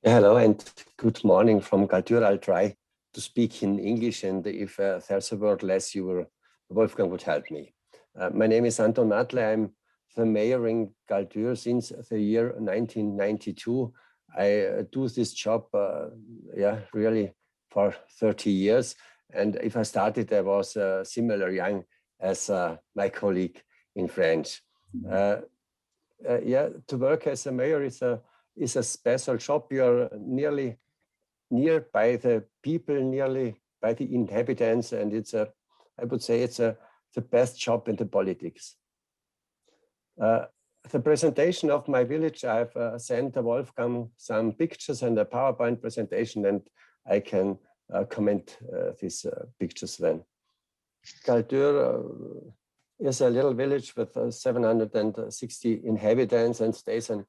Hello and good morning from Galtür. I'll try to speak in English, and if there's a word less, Wolfgang would help me. My name is Anton Mattle. I'm the mayor in Galtür since the year 1992. I do this job, really for 30 years. And if I started, I was similar young as my colleague in French. To work as a mayor is a special job. You're nearly near by the people, nearly by the inhabitants, and I would say it's the best job in the politics. The presentation of my village, I've sent Wolfgang some pictures and a PowerPoint presentation, and I can comment these pictures then. Galtür is a little village with 760 inhabitants and stays in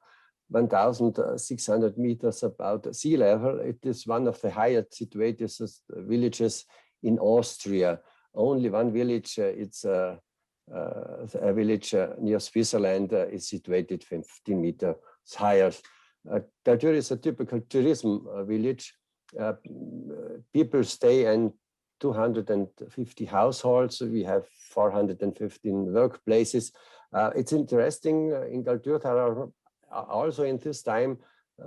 1,600 meters above sea level. It is one of the highest situated villages in Austria. Only one village, it's a village near Switzerland, is situated 15 meters higher. Galtür is a typical tourism village. People stay in 250 households. We have 415 workplaces. It's interesting, in Galtür there are also in this time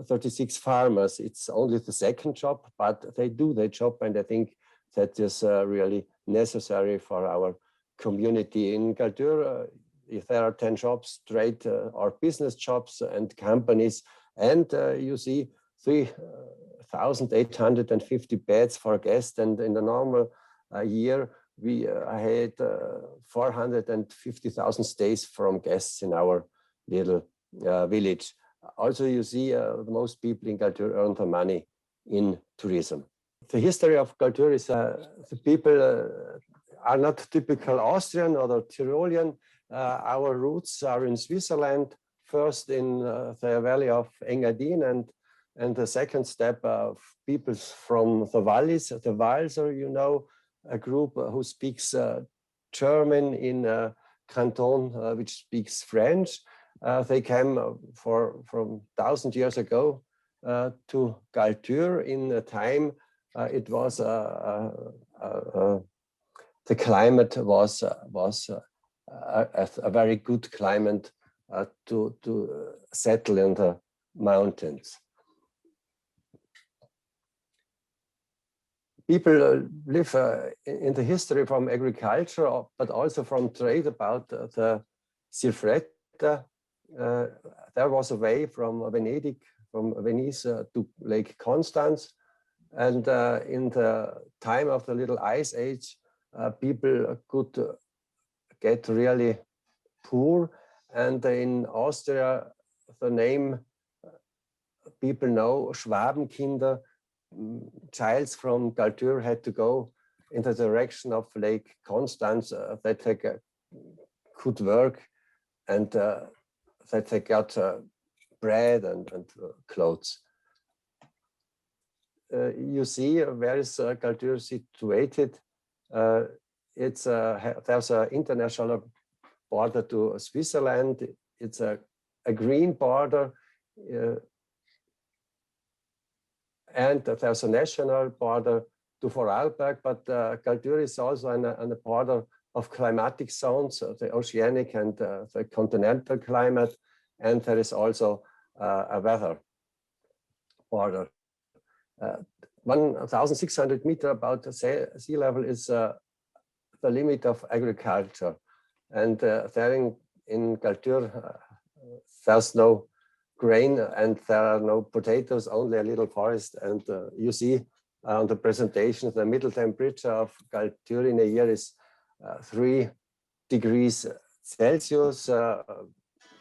36 farmers. It's only the second job, but they do their job, and I think that is really necessary for our community. In Galtür, if there are 10 jobs, trade or business jobs and companies, and you see 3,850 beds for guests, and in the normal year we had 450,000 stays from guests in our little village. Also, you see most people in Galtür earn their money in tourism. The history of Galtür is the people are not typical Austrian or Tyrolean. Our roots are in Switzerland, first in the valley of Engadin, and the second step of people from the valleys, the Walser, you know, a group who speaks German in a canton which speaks French. They came from 1,000 years ago to Galtür. In a time it was the climate was a very good climate to settle in the mountains. People live in the history from agriculture, but also from trade. About the CIPRA. There was a way from Venice to Lake Constance, and in the time of the little ice age, people could get really poor, and in Austria the name people know, Schwabenkinder, childs from Galtür had to go in the direction of Lake Constance that they could work, and that they got bread and clothes. You see where is Galtür situated. There's an international border to Switzerland. It's a green border, and there's a national border to Vorarlberg, but Galtür is also on a border of climatic zones, the oceanic and the continental climate, and there is also a weather border. 1,600 meters above the sea level is the limit of agriculture, and there in Galtür there's no grain and there are no potatoes, only a little forest. And you see on the presentation the middle temperature of Galtür in a year is 3 degrees Celsius.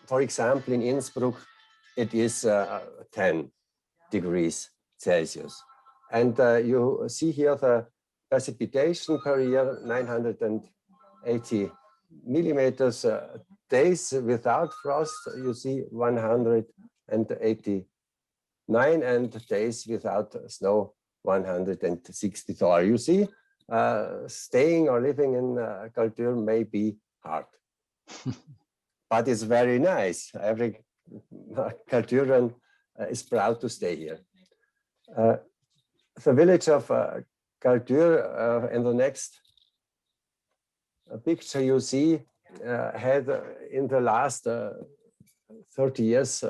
For example, in Innsbruck, it is 10 degrees Celsius. And you see here the precipitation per year, 980 millimeters. Days without frost, you see 189, and days without snow, 164. You see, staying or living in Galtür may be hard, but it's very nice. Every Galtüran is proud to stay here. The village of Galtür, in the next picture you see, had in the last 30 years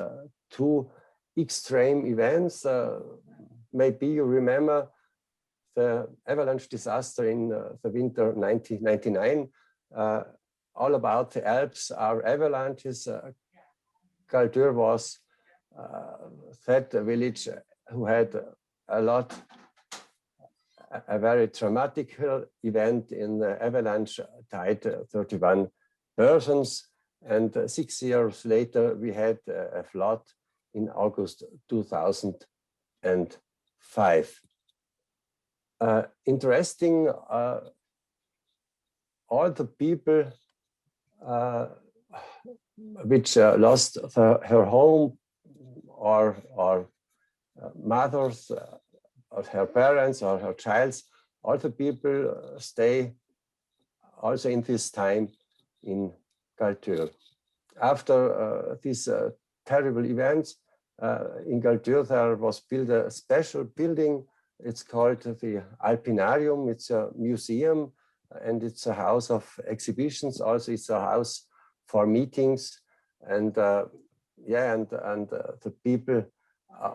two extreme events. Maybe you remember the avalanche disaster in the winter 1999. All about the Alps are avalanches. Galtür was that village who had a very dramatic event in the avalanche, died 31 persons, and 6 years later we had a flood in August 2005. Interesting, all the people which lost her home or mothers or her parents or her childs, all the people stay also in this time in Galtür. After these terrible events in Galtür, there was built a special building. It's called the Alpinarium. It's a museum and it's a house of exhibitions. Also, it's a house for meetings. And yeah, and the people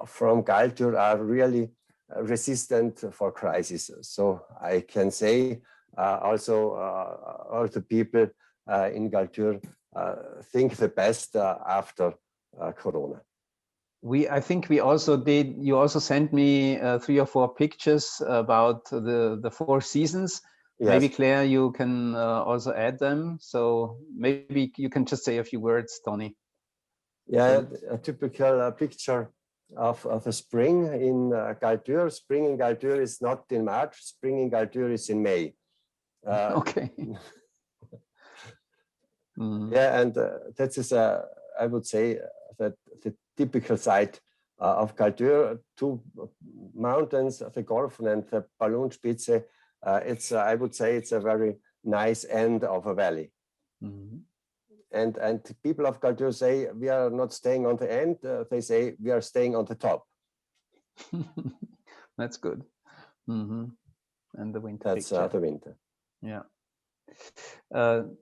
from Galtür are really resistant for crisis. So I can say also all the people in Galtür think the best after Corona. I think we also did, you also sent me 3 or 4 pictures about the 4 seasons. Yes. Maybe Claire, you can also add them. So maybe you can just say a few words, Tony. Yeah, a typical picture of the spring in Galtür. Spring in Galtür is not in March. Spring in Galtür is in May. Okay. Yeah, and that is, I would say, that the typical site of Galtür, 2 mountains, the Golfen and the Ballonspitze. It's, I would say, it's a very nice end of a valley. And people of Galtür say we are not staying on the end. They say we are staying on the top. That's good. And the winter. That's the winter. Yeah.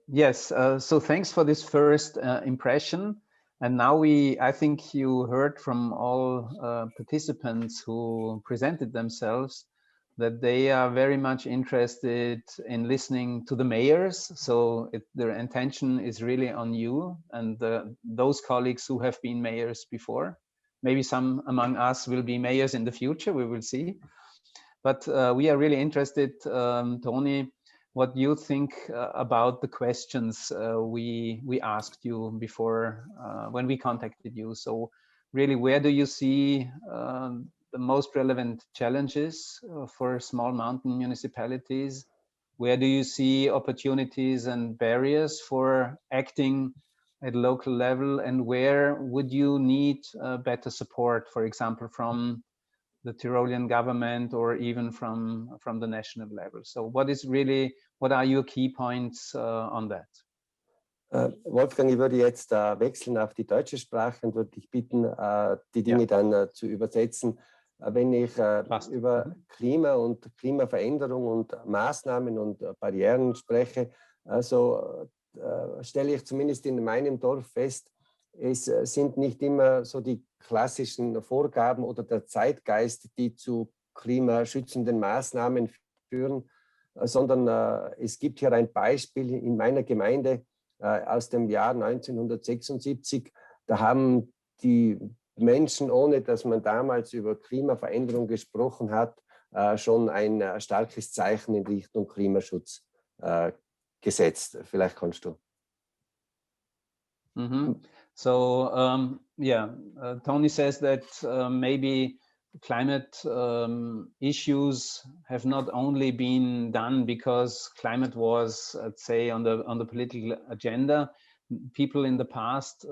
Yes. So thanks for this first impression. And now I think you heard from all participants who presented themselves that they are very much interested in listening to the mayors. So their intention is really on you and those colleagues who have been mayors before. Maybe some among us will be mayors in the future, we will see. But we are really interested, Tony, what you think about the questions we asked you before when we contacted you. So really, where do you see the most relevant challenges for small mountain municipalities? Where do you see opportunities and barriers for acting at local level? And where would you need better support, for example, from the Tyrolean government or even from the national level? So what are your key points on that? Wolfgang, ich würde jetzt wechseln auf die deutsche Sprache und würde dich bitten, die Dinge dann zu übersetzen. Wenn ich über Klima und Klimaveränderung und Maßnahmen und Barrieren spreche, so stelle ich zumindest in meinem Dorf fest, es sind nicht immer so die klassischen Vorgaben oder der Zeitgeist, die zu klimaschützenden Maßnahmen führen, sondern es gibt hier ein Beispiel in meiner Gemeinde aus dem Jahr 1976. Da haben die Menschen, ohne dass man damals über Klimaveränderung gesprochen hat, schon ein starkes Zeichen in Richtung Klimaschutz gesetzt. Vielleicht kannst du. So Tony says that maybe climate issues have not only been done because climate was, let's say, on the political agenda. People in the past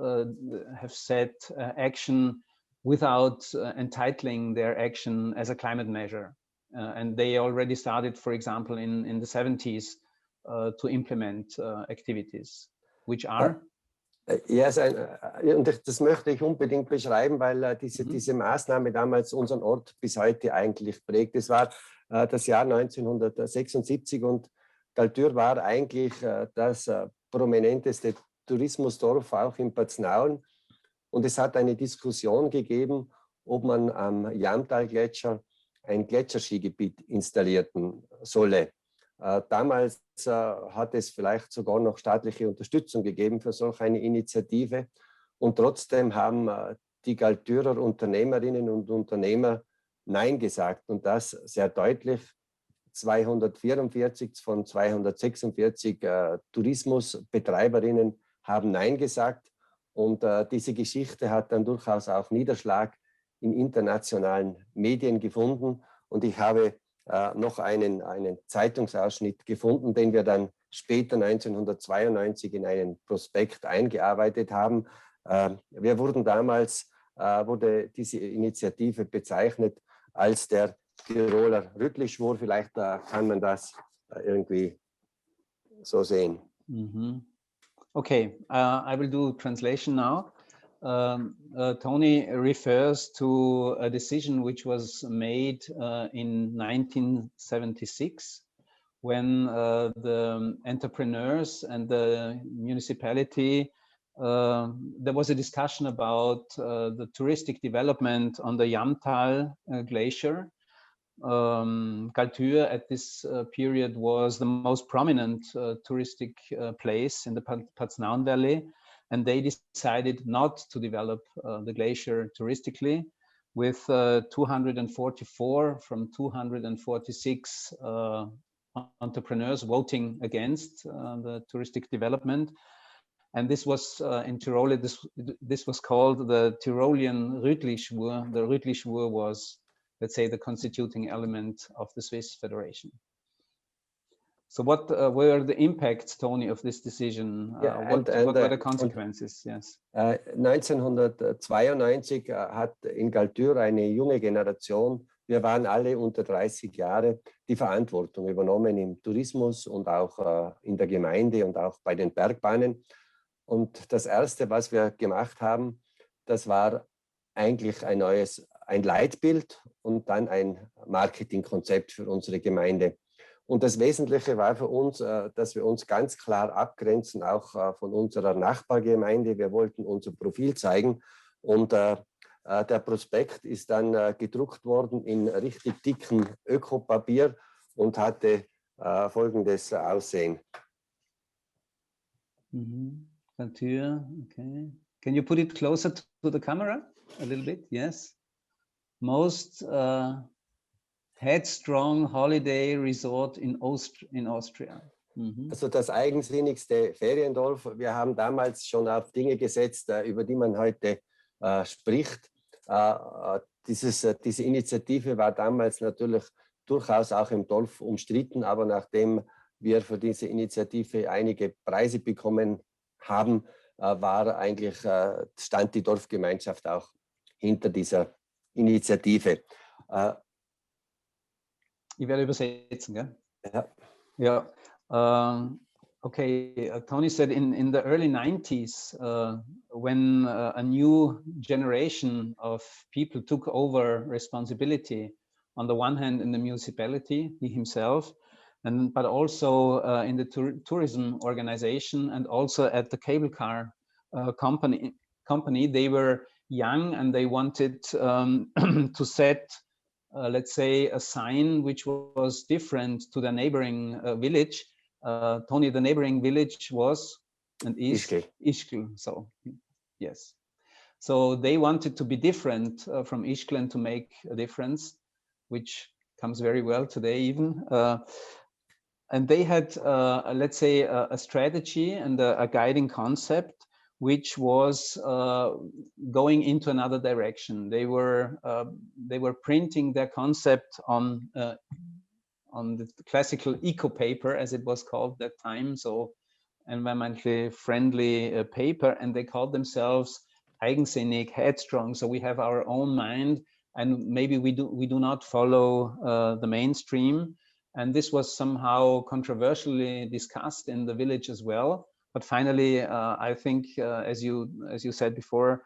have set action without entitling their action as a climate measure. And they already started, for example, in the 70s to implement activities, which are? Ja, und das möchte ich unbedingt beschreiben, weil diese Maßnahme damals unseren Ort bis heute eigentlich prägt. Es war das Jahr 1976 und Galtür war eigentlich das prominenteste Tourismusdorf auch in Paznaun. Und es hat eine Diskussion gegeben, ob man am Jamtal-Gletscher ein Gletscherskigebiet installieren solle. Damals hat es vielleicht sogar noch staatliche Unterstützung gegeben für solch eine Initiative. Und trotzdem haben die Galtürer Unternehmerinnen und Unternehmer Nein gesagt. Und das sehr deutlich. 244 von 246 Tourismusbetreiberinnen haben Nein gesagt. Und diese Geschichte hat dann durchaus auch Niederschlag in internationalen Medien gefunden. Und ich habe noch einen Zeitungsausschnitt gefunden, den wir dann später 1992 in einen Prospekt eingearbeitet haben. Wir wurden damals, wurde diese Initiative bezeichnet als der Tiroler Rüttlischwur. Vielleicht kann man das irgendwie so sehen. Okay, I will do translation now. Tony refers to a decision which was made in 1976 when the entrepreneurs and the municipality, there was a discussion about the touristic development on the Jamtal glacier. Galtür at this period was the most prominent touristic place in the Paznaun Valley. And they decided not to develop the glacier touristically, with 244 from 246 entrepreneurs voting against the touristic development. And this was in Tyrol, this was called the Tyrolean Rüttlischwur. The Rüttlischwur was, let's say, the constituting element of the Swiss Federation. So what were the impacts, Tony, of this decision? What were the consequences? Yes. 1992 hat in Galtür eine junge Generation, wir waren alle unter 30 Jahre, die Verantwortung übernommen im Tourismus und auch in der Gemeinde und auch bei den Bergbahnen. Und das Erste, was wir gemacht haben, das war eigentlich ein Leitbild und dann ein Marketingkonzept für unsere Gemeinde. Und das Wesentliche war für uns, dass wir uns ganz klar abgrenzen, auch von unserer Nachbargemeinde. Wir wollten unser Profil zeigen. Und der Prospekt ist dann gedruckt worden in richtig dicken Ökopapier und hatte folgendes Aussehen. Galtür, okay. Can you put it closer to the camera a little bit? Yes. Most headstrong holiday resort in Austria. Also das eigensinnigste Feriendorf. Wir haben damals schon auf Dinge gesetzt, über die man heute spricht. Diese Initiative war damals natürlich durchaus auch im Dorf umstritten, aber nachdem wir für diese Initiative einige Preise bekommen haben, stand die Dorfgemeinschaft auch hinter dieser Initiative. Ich werde übersetzen, gell? Ja. Okay, Tony said in the early 90s, when a new generation of people took over responsibility, on the one hand in the municipality, he himself, but also in the tourism organization and also at the cable car company, they were young and they wanted to set let's say a sign which was different to the neighboring village. Tony, the neighboring village was and is Ischgl. So yes, so they wanted to be different from Ischgl and to make a difference, which comes very well today even. And they had let's say a strategy and a guiding concept which was going into another direction. They were printing their concept on the classical eco paper, as it was called that time, so environmentally friendly paper, and they called themselves eigensinnig, headstrong. So we have our own mind, and maybe we do not follow the mainstream. And this was somehow controversially discussed in the village as well. but finally, I think, as you said before,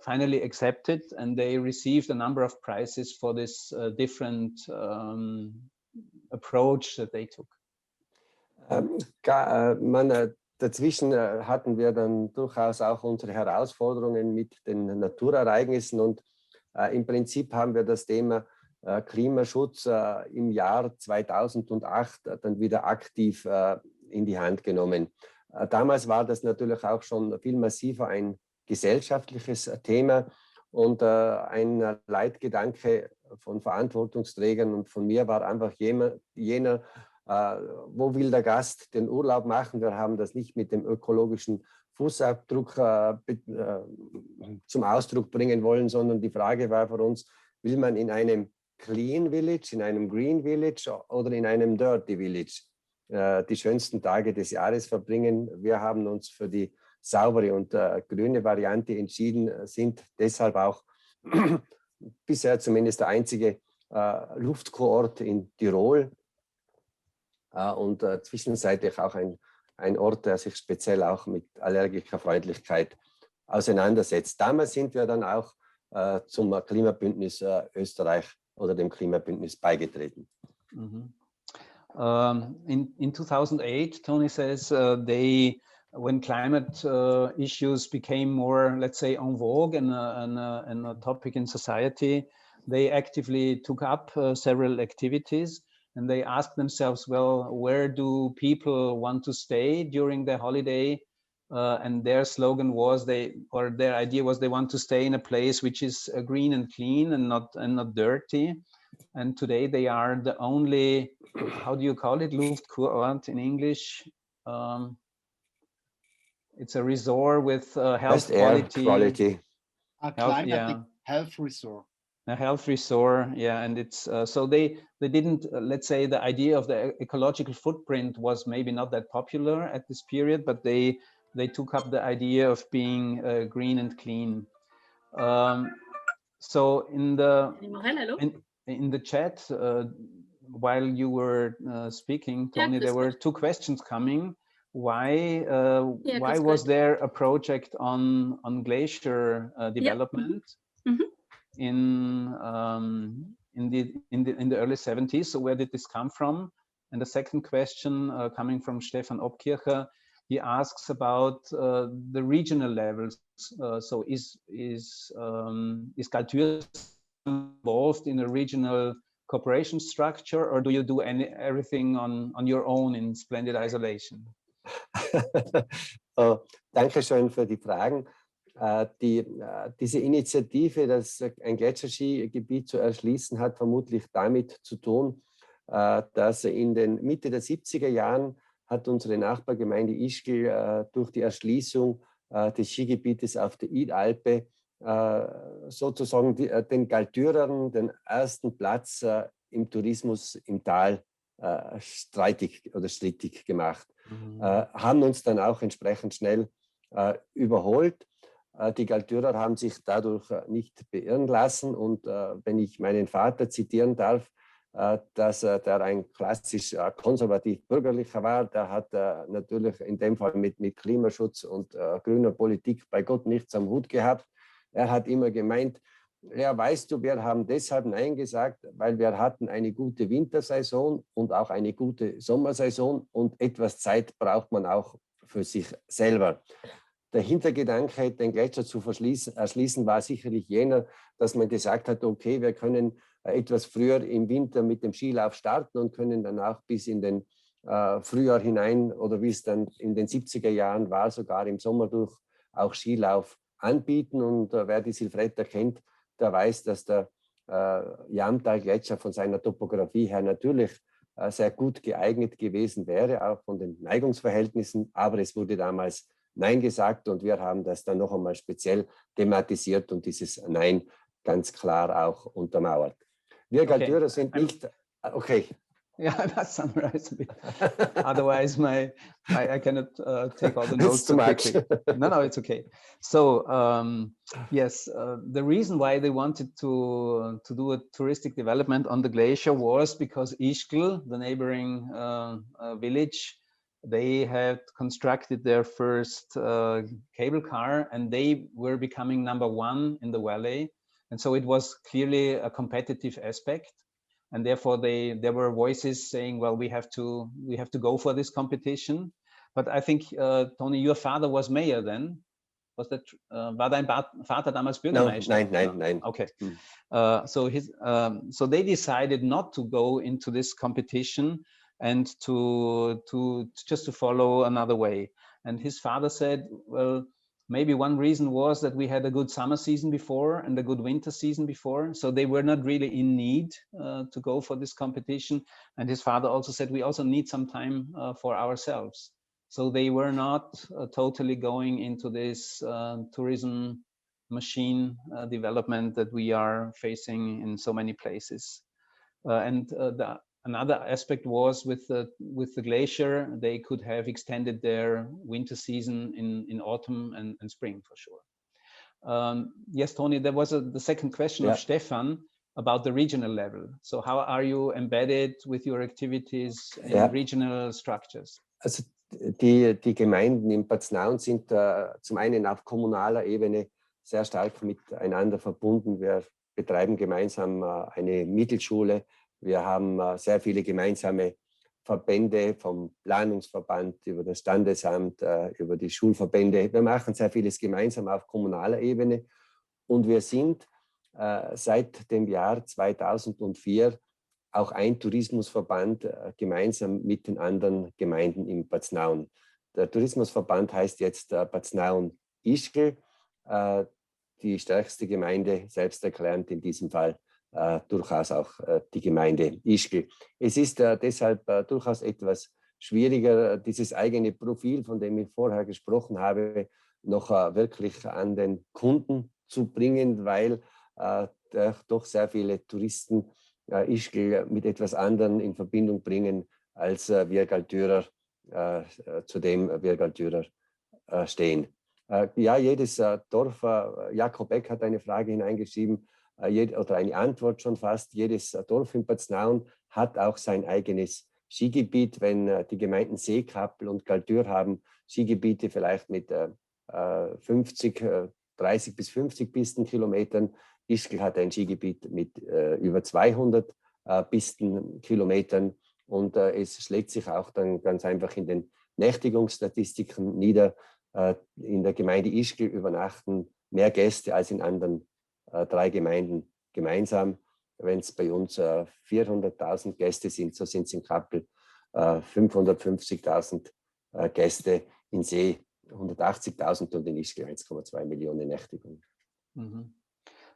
finally accepted, and they received a number of prizes for this different approach that they took. Dazwischen hatten wir dann durchaus auch unsere Herausforderungen mit den Naturereignissen, und im Prinzip haben wir das Thema Klimaschutz im Jahr 2008 dann wieder aktiv in die Hand genommen. Damals war das natürlich auch schon viel massiver ein gesellschaftliches Thema, und ein Leitgedanke von Verantwortungsträgern und von mir war einfach jener, wo will der Gast den Urlaub machen? Wir haben das nicht mit dem ökologischen Fußabdruck zum Ausdruck bringen wollen, sondern die Frage war für uns, will man in einem Clean Village, in einem Green Village oder in einem Dirty Village die schönsten Tage des Jahres verbringen? Wir haben uns für die saubere und grüne Variante entschieden, sind deshalb auch bisher zumindest der einzige Luftkurort in Tirol, und zwischenzeitlich auch ein Ort, der sich speziell auch mit Allergikerfreundlichkeit auseinandersetzt. Damals sind wir dann auch zum Klimabündnis Österreich oder dem Klimabündnis beigetreten. Mhm. In 2008, Tony says when climate issues became more, let's say, en vogue and a topic in society, they actively took up several activities. And they asked themselves, well, where do people want to stay during their holiday? And their slogan was their idea was they want to stay in a place which is green and clean and not dirty. And today they are the only, how do you call it, Luftkurort in English? It's a resort with health quality. A climatic health resort. A health resort, yeah, and it's so they didn't, let's say, the idea of the ecological footprint was maybe not that popular at this period, but they took up the idea of being green and clean. So in the chat, while you were speaking, Tony, there were two questions coming. Why was there a project on glacier development? Mm-hmm. In the early 70s? So where did this come from? And the second question coming from Stefan Obkircher, he asks about the regional levels. So is Galtür involved in a regional cooperation structure, or do you do everything on your own in splendid isolation? Danke schön für die Fragen. Diese Initiative, ein Gletscherskigebiet zu erschließen, hat vermutlich damit zu tun, dass in den Mitte der 70er Jahren hat unsere Nachbargemeinde Ischgl durch die Erschließung des Skigebietes auf der Idalpe sozusagen den Galtürern den ersten Platz im Tourismus im Tal strittig gemacht, haben uns dann auch entsprechend schnell überholt. Die Galtürer haben sich dadurch nicht beirren lassen, und wenn ich meinen Vater zitieren darf, dass der ein klassisch konservativ-bürgerlicher war, der hat natürlich in dem Fall mit Klimaschutz und grüner Politik bei Gott nichts am Hut gehabt. Er hat immer gemeint, ja, weißt du, wir haben deshalb Nein gesagt, weil wir hatten eine gute Wintersaison und auch eine gute Sommersaison, und etwas Zeit braucht man auch für sich selber. Der Hintergedanke, den Gletscher zu erschließen, war sicherlich jener, dass man gesagt hat, okay, wir können etwas früher im Winter mit dem Skilauf starten und können danach bis in den Frühjahr hinein, oder wie es dann in den 70er Jahren war, sogar im Sommer durch auch Skilauf anbieten. Und wer die Silvretta kennt, der weiß, dass der Jamtal-Gletscher von seiner Topografie her natürlich sehr gut geeignet gewesen wäre, auch von den Neigungsverhältnissen, aber es wurde damals Nein gesagt, und wir haben das dann noch einmal speziell thematisiert und dieses Nein ganz klar auch untermauert. Wir Galtürer sind nicht, okay. Yeah, I must summarize a bit. Otherwise, I cannot take all the notes too much. No, it's okay. So yes, the reason why they wanted to do a touristic development on the glacier was because Ischgl, the neighboring village, they had constructed their first cable car, and they were becoming #1 in the valley. And so it was clearly a competitive aspect. And therefore there were voices saying, well, we have to go for this competition. But I think, Tony, your father was mayor then. Was that, war dein Vater damals Bürgermeister? Nein. Okay. So they decided not to go into this competition and just to follow another way. And his father said, well, maybe one reason was that we had a good summer season before and a good winter season before. So they were not really in need to go for this competition. And his father also said, we also need some time for ourselves. So they were not totally going into this tourism machine development that we are facing in so many places. Another aspect was with the glacier, they could have extended their winter season in autumn and spring for sure. Yes, Tony, there was the second question of Stefan about the regional level. So how are you embedded with your activities in regional structures? Also die Gemeinden im Paznaun sind zum einen auf kommunaler Ebene sehr stark miteinander verbunden. Wir betreiben gemeinsam eine Mittelschule. Wir haben sehr viele gemeinsame Verbände, vom Planungsverband über das Standesamt, über die Schulverbände. Wir machen sehr vieles gemeinsam auf kommunaler Ebene. Und wir sind seit dem Jahr 2004 auch ein Tourismusverband gemeinsam mit den anderen Gemeinden im Paznaun. Der Tourismusverband heißt jetzt Paznaun Ischgl, die stärkste Gemeinde, selbsterklärend in diesem Fall durchaus auch die Gemeinde Ischgl. Es ist deshalb durchaus etwas schwieriger, dieses eigene Profil, von dem ich vorher gesprochen habe, noch wirklich an den Kunden zu bringen, weil doch sehr viele Touristen Ischgl mit etwas anderem in Verbindung bringen, als wir Galtürer, zu dem wir Galtürer stehen. Ja, jedes Dorf, Jakob Beck hat eine Frage hineingeschrieben, oder eine Antwort schon fast, jedes Dorf in Paznaun hat auch sein eigenes Skigebiet. Wenn die Gemeinden Seekappel und Galtür haben Skigebiete vielleicht mit 30 bis 50 Pistenkilometern. Ischgl hat ein Skigebiet mit über 200 Pistenkilometern und es schlägt sich auch dann ganz einfach in den Nächtigungsstatistiken nieder. In der Gemeinde Ischgl übernachten mehr Gäste als in anderen 3 Gemeinden gemeinsam. Wenn es bei uns 400.000 Gäste sind, so sind es in Kappel 550.000 Gäste, in See 180.000 und in Ischgl 1,2 Millionen Nächtigungen.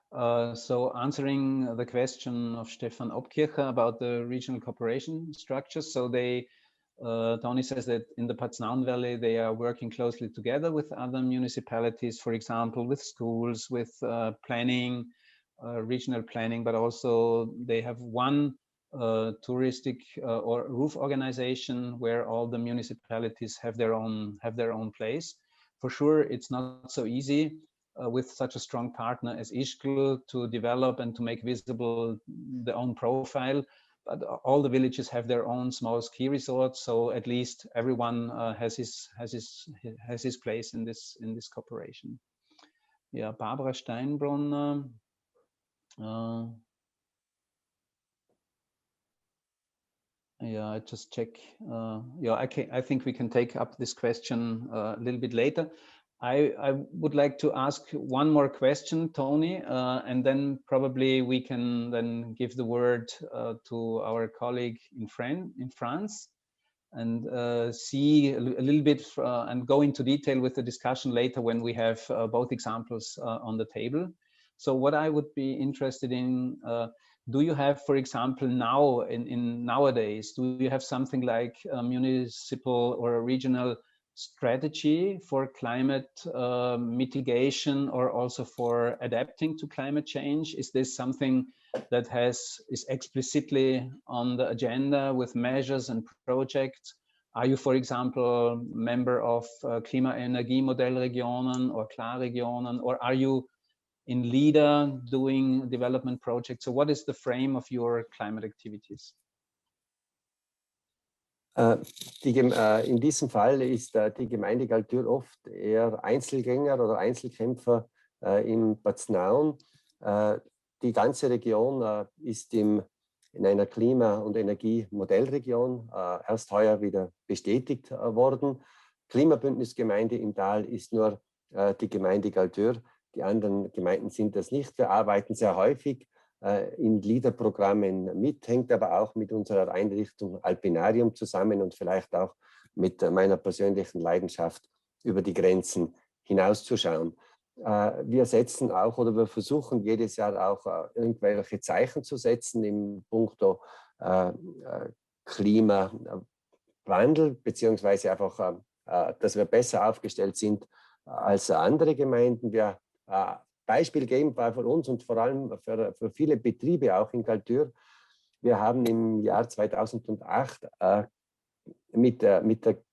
So answering the question of Stefan Obkircher about the regional cooperation structures, so Tony says that in the Paznaun Valley, they are working closely together with other municipalities, for example, with schools, with planning, regional planning, but also they have one touristic or roof organization where all the municipalities have their own place. For sure, it's not so easy with such a strong partner as Ischgl to develop and to make visible their own profile. But all the villages have their own small ski resorts, so at least everyone has his place in this cooperation. Yeah, Barbara Steinbrunner. Yeah, I just check. Yeah, I think we can take up this question a little bit later. I would like to ask one more question, Tony, and then probably we can then give the word to our colleague in France and see a little bit and go into detail with the discussion later when we have both examples on the table. So what I would be interested in, do you have, for example, now nowadays, do you have something like a municipal or a regional strategy for climate mitigation or also for adapting to climate change? Is this something that is explicitly on the agenda with measures and projects? Are you, for example, member of Klima-Energie-Modellregionen or Klarregionen, or are you in LEADER doing development projects? So what is the frame of your climate activities? In diesem Fall ist die Gemeinde Galtür oft eher Einzelgänger oder Einzelkämpfer in Paznaun. Die ganze Region ist in einer Klima- und Energiemodellregion erst heuer wieder bestätigt worden. Klimabündnisgemeinde im Tal ist nur die Gemeinde Galtür. Die anderen Gemeinden sind das nicht. Wir arbeiten sehr häufig in LEADER-Programmen mit, hängt aber auch mit unserer Einrichtung Alpinarium zusammen und vielleicht auch mit meiner persönlichen Leidenschaft, über die Grenzen hinauszuschauen. Wir setzen auch oder wir versuchen jedes Jahr auch irgendwelche Zeichen zu setzen im Punkto Klimawandel, beziehungsweise einfach, dass wir besser aufgestellt sind als andere Gemeinden. Wir Beispiel geben bei von uns und vor allem für viele Betriebe auch in Galtür. Wir haben im Jahr 2008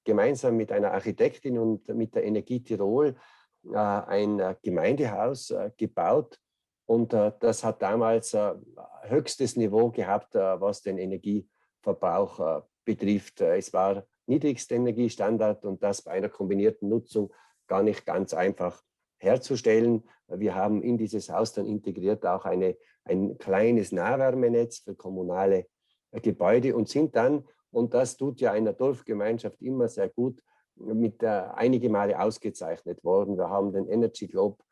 gemeinsam mit einer Architektin und mit der Energie Tirol ein Gemeindehaus gebaut. Und das hat damals höchstes Niveau gehabt, was den Energieverbrauch betrifft. Es war niedrigster Energiestandard und das bei einer kombinierten Nutzung gar nicht ganz einfach herzustellen. Wir haben in dieses Haus dann integriert auch ein kleines Nahwärmenetz für kommunale Gebäude und sind dann, und das tut ja einer Dorfgemeinschaft immer sehr gut, mit einige Male ausgezeichnet worden. Wir haben den Energy Globe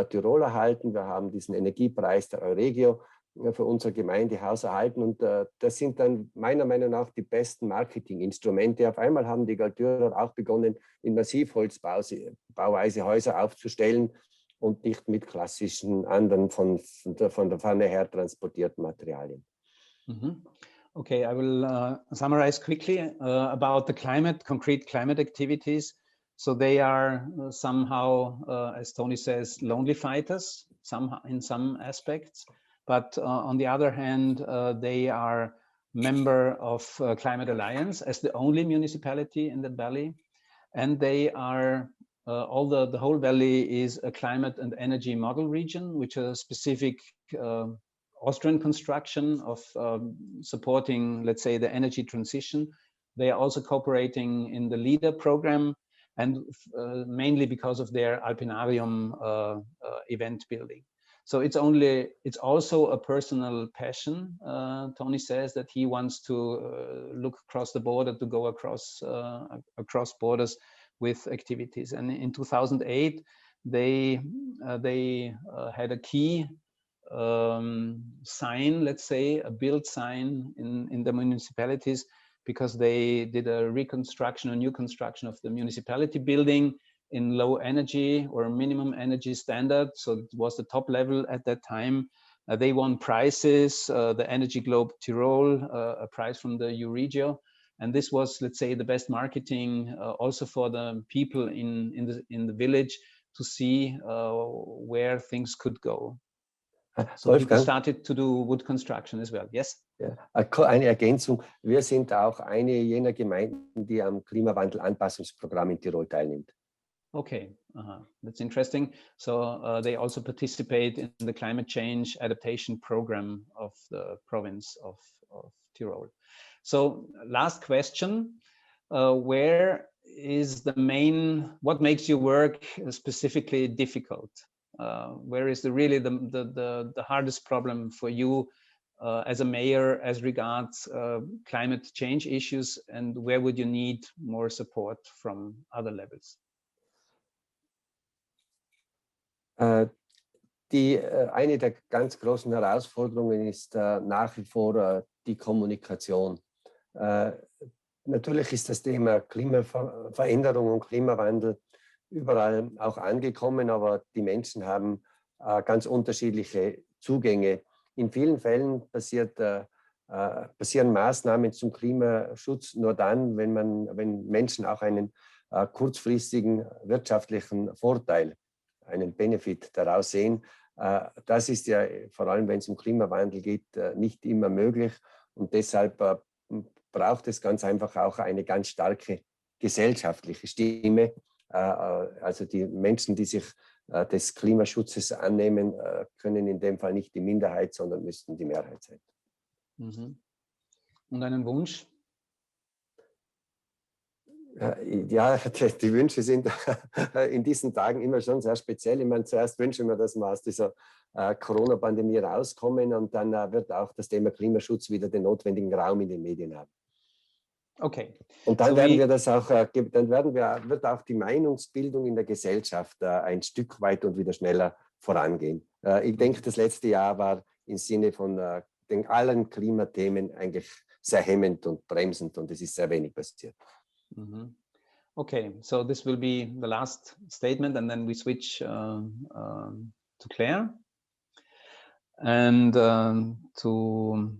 Tirol erhalten, wir haben diesen Energiepreis der Euregio für unser Gemeindehaus erhalten und das sind dann meiner Meinung nach die besten Marketinginstrumente. Auf einmal haben die Galtürer auch begonnen, in Massivholzbauweise Häuser aufzustellen und nicht mit klassischen anderen von der Pfanne her transportierten Materialien. Okay, I will summarize quickly about the concrete climate activities. So they are somehow, as Tony says, lonely fighters in some aspects. But on the other hand, they are member of Climate Alliance as the only municipality in the valley. And they are, the whole valley is a climate and energy model region, which is a specific Austrian construction of supporting, let's say, the energy transition. They are also cooperating in the LEADER program and mainly because of their Alpinarium event building. So it's also a personal passion. Tony says that he wants to look across the border, to go across borders with activities. And in 2008, they had a key sign, let's say, a build sign in the municipalities, because they did a reconstruction, a new construction of the municipality building in low energy or minimum energy standard. So it was the top level at that time. They won prizes, the Energy Globe Tyrol, a prize from the Euregio. And this was, let's say, the best marketing also for the people in the village to see where things could go. So people started to do wood construction as well. Yes? Ja, eine Ergänzung. Wir sind auch eine jener Gemeinden, die am Klimawandel-Anpassungsprogramm in Tirol teilnimmt. Okay, that's interesting. So they also participate in the climate change adaptation program of the province of Tyrol. So last question, where is the what makes your work specifically difficult? Where is really the hardest problem for you as a mayor as regards climate change issues, and where would you need more support from other levels? Eine der ganz großen Herausforderungen ist nach wie vor die Kommunikation. Natürlich ist das Thema Klimaveränderung und Klimawandel überall auch angekommen, aber die Menschen haben ganz unterschiedliche Zugänge. In vielen Fällen passieren Maßnahmen zum Klimaschutz nur dann, wenn Menschen auch einen kurzfristigen wirtschaftlichen Vorteil, einen Benefit daraus sehen. Das ist ja vor allem, wenn es um Klimawandel geht, nicht immer möglich. Und deshalb braucht es ganz einfach auch eine ganz starke gesellschaftliche Stimme. Also die Menschen, die sich des Klimaschutzes annehmen, können in dem Fall nicht die Minderheit, sondern müssten die Mehrheit sein. Mhm. Und einen Wunsch? Ja, die Wünsche sind in diesen Tagen immer schon sehr speziell. Ich meine, zuerst wünsche ich mir, dass wir aus dieser Corona-Pandemie rauskommen und dann wird auch das Thema Klimaschutz wieder den notwendigen Raum in den Medien haben. Okay. Und dann werden wir das auch, wird auch die Meinungsbildung in der Gesellschaft ein Stück weit und wieder schneller vorangehen. Ich denke, das letzte Jahr war im Sinne von den allen Klimathemen eigentlich sehr hemmend und bremsend und es ist sehr wenig passiert. Okay, so this will be the last statement and then we switch to Claire. And to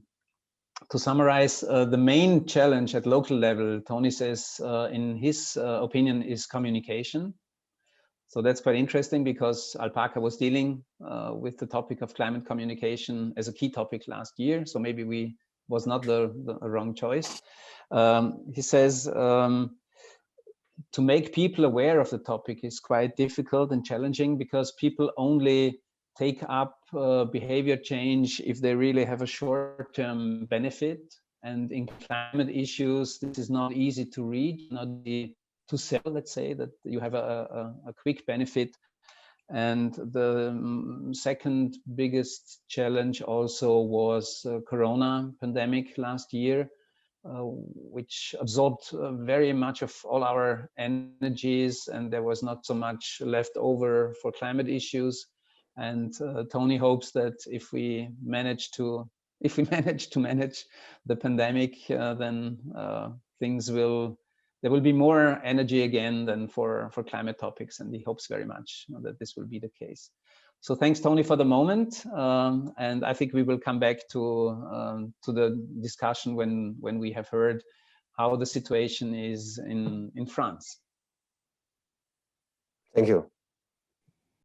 summarize, the main challenge at local level, Tony says, in his opinion, is communication. So that's quite interesting because ALPACA was dealing with the topic of climate communication as a key topic last year. So maybe we was not the wrong choice. He says to make people aware of the topic is quite difficult and challenging because people only take up behavior change if they really have a short-term benefit. And in climate issues, this is not easy to read, not easy to sell, let's say, that you have a quick benefit. And the second biggest challenge also was Corona pandemic last year, which absorbed very much of all our energies, and there was not so much left over for climate issues. And Tony hopes that if we manage to manage the pandemic, then there will be more energy again than for climate topics, and he hopes very much that this will be the case. So thanks, Tony, for the moment, and I think we will come back to the discussion when we have heard how the situation is in France. Thank you.